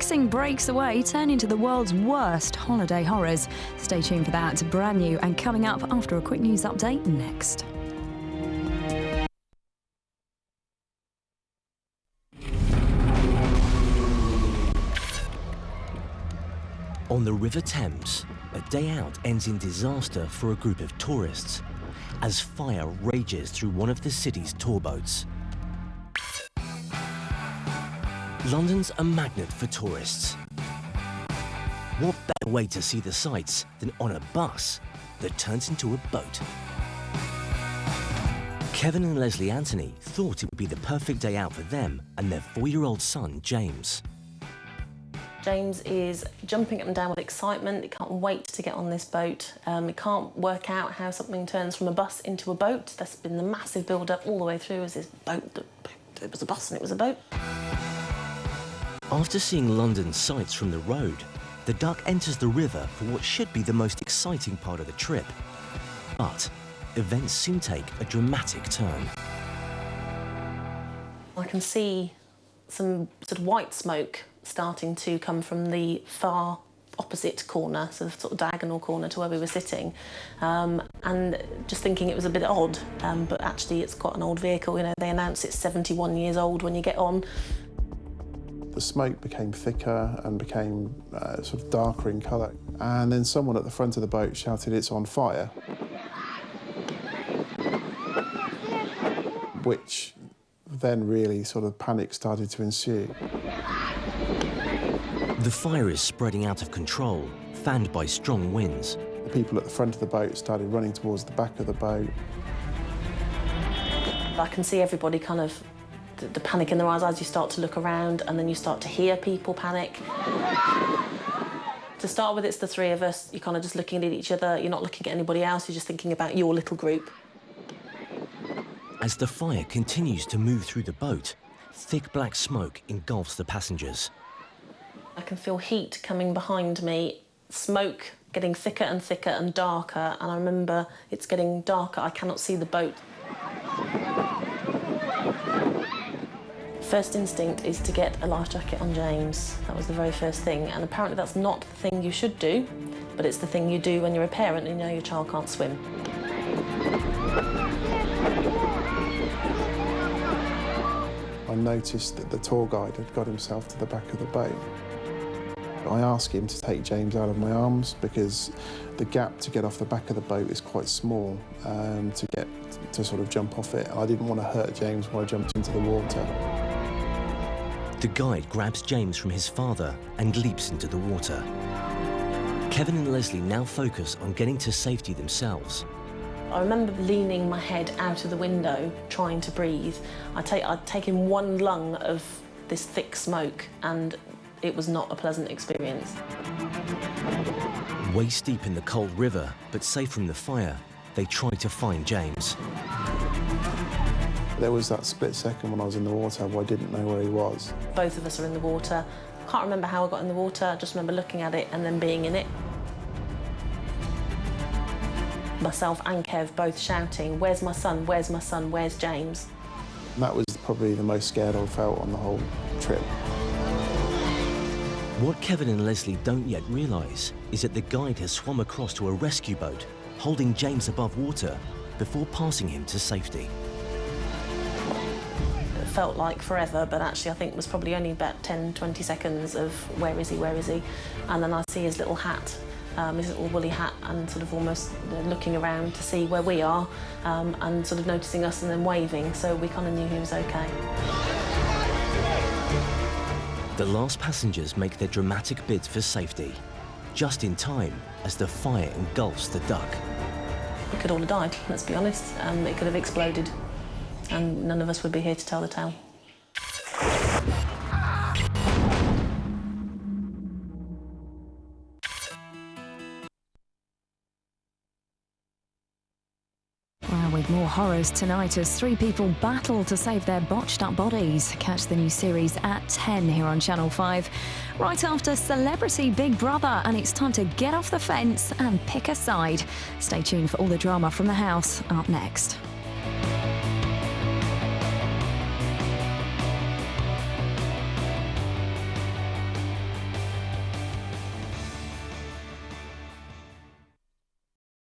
relaxing breaks away turn into the world's worst holiday horrors. Stay tuned for that. Brand new and coming up after a quick news update next. On the River Thames, a day out ends in disaster for a group of tourists as fire rages through one of the city's tour boats. London's a magnet for tourists. What better way to see the sights than on a bus that turns into a boat? Kevin and Leslie Anthony thought it would be the perfect day out for them and their 4-year-old son, James. James is jumping up and down with excitement. He can't wait to get on this boat. He can't work out how something turns from a bus into a boat. There's been the massive build-up all the way through as this boat, it was a bus and it was a boat. After seeing London's sights from the road, the duck enters the river for what should be the most exciting part of the trip. But events soon take a dramatic turn. I can see some sort of white smoke starting to come from the far opposite corner, so the sort of diagonal corner to where we were sitting, and just thinking it was a bit odd, but actually it's quite an old vehicle. You know, they announce it's 71 years old when you get on. The smoke became thicker and became sort of darker in colour, and then someone at the front of the boat shouted, "It's on fire," which then really sort of panic started to ensue. The fire is spreading out of control, fanned by strong winds. The people at the front of the boat started running towards the back of the boat. I can see everybody kind of, the panic in their eyes as you start to look around, and then you start to hear people panic. To start with, it's the three of us. You're kind of just looking at each other. You're not looking at anybody else. You're just thinking about your little group. As the fire continues to move through the boat, thick black smoke engulfs the passengers. I can feel heat coming behind me, smoke getting thicker and thicker and darker, and I remember it's getting darker. I cannot see the boat. First instinct is to get a life jacket on James. That was the very first thing, and apparently that's not the thing you should do, but it's the thing you do when you're a parent and you know your child can't swim. I noticed that the tour guide had got himself to the back of the boat. I asked him to take James out of my arms because the gap to get off the back of the boat is quite small to sort of jump off it. I didn't want to hurt James when I jumped into the water. The guide grabs James from his father and leaps into the water. Kevin and Leslie now focus on getting to safety themselves. I remember leaning my head out of the window, trying to breathe. I'd taken one lung of this thick smoke, and it was not a pleasant experience. Waist deep in the cold river, but safe from the fire, they tried to find James. There was that split second when I was in the water where I didn't know where he was. Both of us are in the water. I can't remember how I got in the water, I just remember looking at it and then being in it. Myself and Kev both shouting, "Where's my son? Where's my son? Where's James?" And that was probably the most scared I felt on the whole trip. What Kevin and Leslie don't yet realise is that the guide has swum across to a rescue boat, holding James above water before passing him to safety. It felt like forever, but actually I think it was probably only about 10, 20 seconds of where is he, where is he? And then I see his little hat, his little woolly hat, and sort of almost looking around to see where we are, and sort of noticing us and then waving, so we kind of knew he was okay. The last passengers make their dramatic bids for safety, just in time as the fire engulfs the duck. We could all have died, let's be honest. It could have exploded, and none of us would be here to tell the tale. With more horrors tonight as 3 people battle to save their botched up bodies. Catch the new series at 10 here on Channel 5. Right after Celebrity Big Brother, and it's time to get off the fence and pick a side. Stay tuned for all the drama from the house up next.